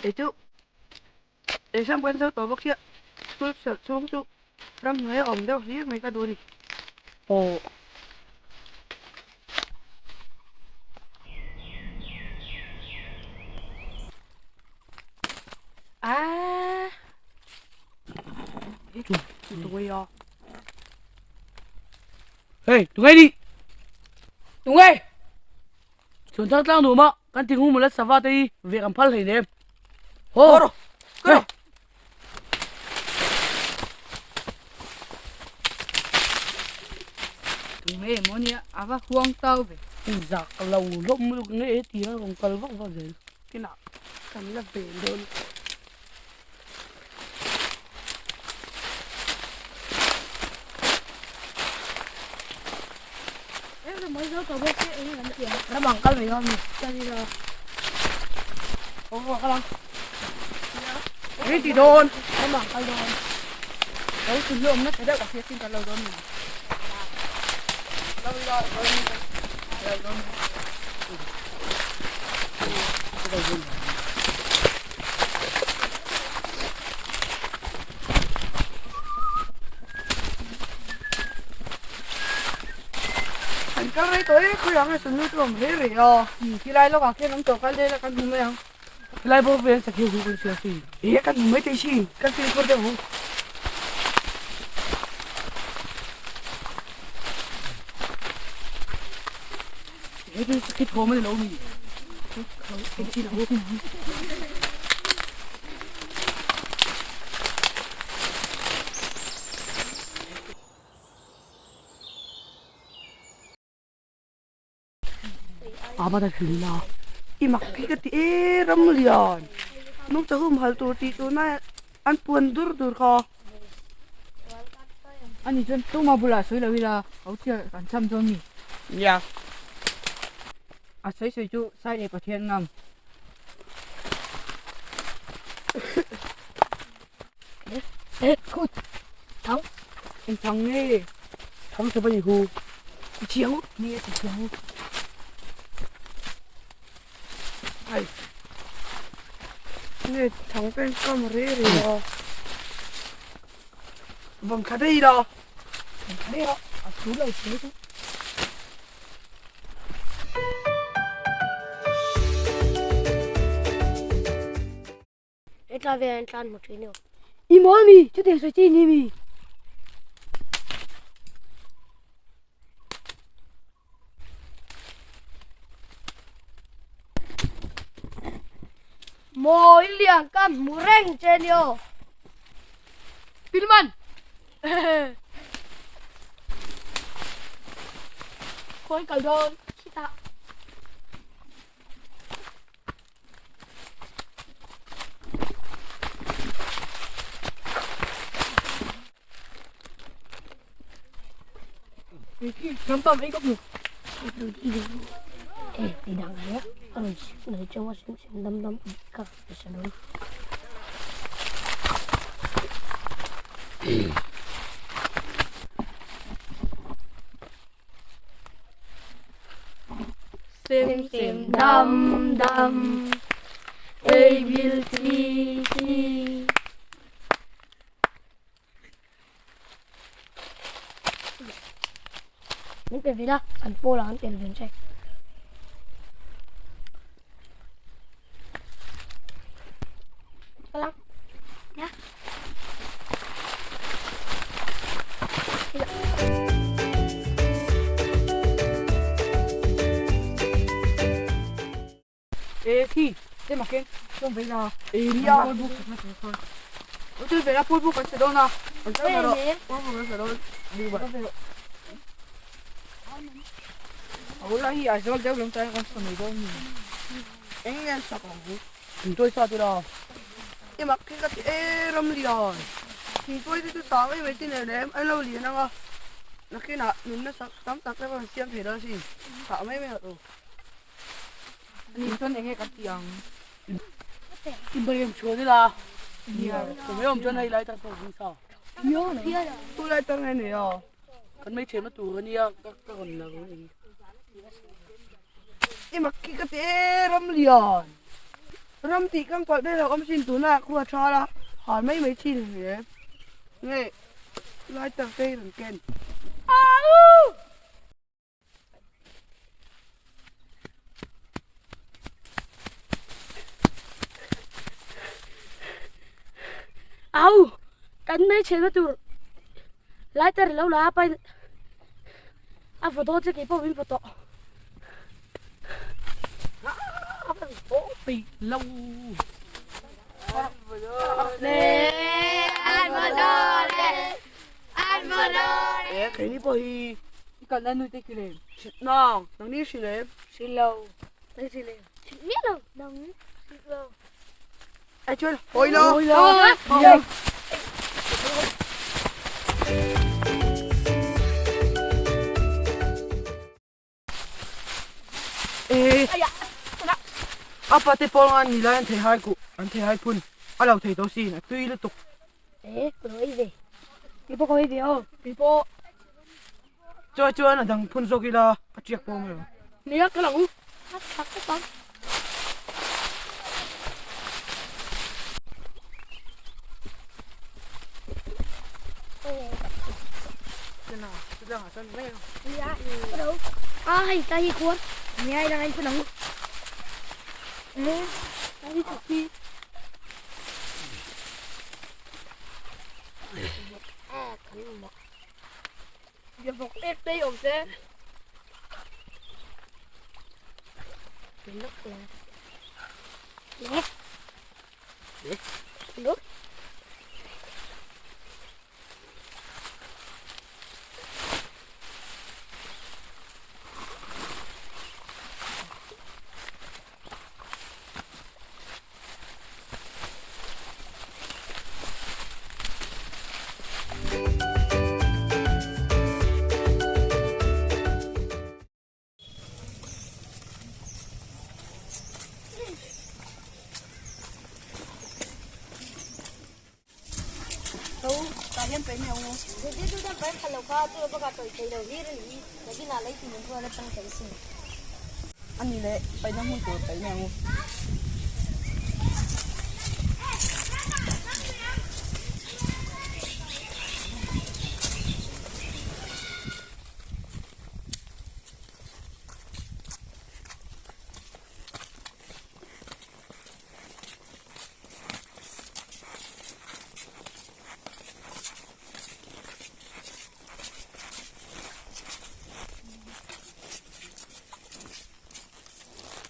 để chú để xem quen sao tổ bác sĩ tôi sợ xuống chú đang nói ổng đâu riết mấy cái đuôi đi ồ à tụi quay à hey tụi ngay đi đúng rồi chuẩn thang tang đủ mà căn tiếng hùng một lát sả vào đây việc làm phát hình em hô rồi cái tụi nghe món này à bác hoang tao về giặc lầu lông lúc nghe thì nó còn cần vóc vào gì cái nào cầm là về luôn mới rớt vào bếp ấy làm chuyện nó bằng cái này không cho đi rồi có cái lắm cái gì đồn nó bằng cái rồi đấy từ lúc nó thấy được các xin cả lời luôn đâu rồi rồi rồi anh cái đấy tôi cứ làm cái sườn nước làm thế rồi à khi lại nó cả khi nó tổ cái đây là cái gì vậy lại bố về sẽ kêu hụt cái gì ý cái mấy cái gì cái gì có đâu cái thố mới nấu gì cái gì đâu à mà ta thử nào im mặc cái tía râm liền nung cho hôm hal tu na ăn buồn dur kho 아니 전 또마 불라 소리라 위라 어떻게 안참 좀이 dạ 아 서이서이 주 사이에 버티엔남 cút thắng anh thằng ấy thằng sẽ bao nhiêu hu chiếu nghe thì chiều ai nghe thằng bên con rê rồi vòng khá đây đó đấy ạ à chú lời thế chứ em ra về anh ăn một chút nữa 이모미 주대서 찌님이 mỗi liền cam mù reng trên yo 빌만 khối cầu đôn chị tạ 잠깐 이거 뭐 ê đi đằng này á rồi cho nó xem đâm cả để xem luôn 쌤쌤 đâm ê vil chi những cái gì đó ăn po là ăn tiền liền chơi cái lắm nhá 에 티, 내 맞게 좀 배나. Iya. 볼복 thôi. Tôi về là 볼복 phải sửa đâu nào. Còn sao mà nè 볼복 phải sửa đâu. Đi vậy. Ủa hi à, sao đeo lông tay con sờ này đâu nhỉ? anh nghe sao còn Chúng tôi sao tôi đâu. im mặc cái tía râm liền thì tôi đi tôi sáng ấy mấy tin này em anh lâu liền không nó khi nào mình nó sắp tắm tắm cái bằng xiêm thì đó gì thả mấy mấy hạt rồi 아니 전에 같이 양. Bây giờ chúa thế là Iya. tụi mấy ông cho này lại tao không sao nhớ này tôi lại tao này này à còn mấy chế nó tủ hơn đi các còn là cái gì em mặc cái tía râm liền Ram tị căng quạt đây là ông xin tú là khu cho là hỏi mấy chi thì đấy nghe lại tờ tê thằng Ken Cánh mấy chế nó tụi lái tay lâu lá bay photo chứ cái bộ phim photo bị lâu Nè, ăn vào đó nè, ăn vào đó nè. cái đi bơi Còn đang nuôi tê kia lên. non thằng đi xí đấy xì lâu đây xì lên biết đâu đồng xì lâu ai chơi hồi lo apa te polngan ni lai an thei hai phun alo thei to si na tui le tuk rồi về cái bộ có về không Thì po, cho na dang phun so ki la ka chiak po me nè cái lòng. thắt cái tóc cái nào san me cái đâu hay tay cuốn nghe đang anh cứ nóng Đi chụp đi. Giờ một tết đi ông sẽ. cái nước là nước Tại em phải nhau không? thì tôi đang phải khăn lầu kha tôi bắt gặp tôi đầu đi rồi cái nào lấy thì mình qua lấy tăng cái gì anh ni le pai na mun to pai na ngo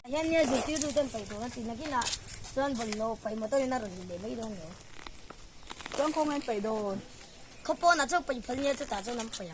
hiện nay dù tiêu tôi phải thôi thì là cái nào sơn vẫn lâu phải mà tôi nó rồi để mấy đâu nữa Con không em phải đồ. không bao giờ tôi phải phân nhớ tôi ta cho năm phải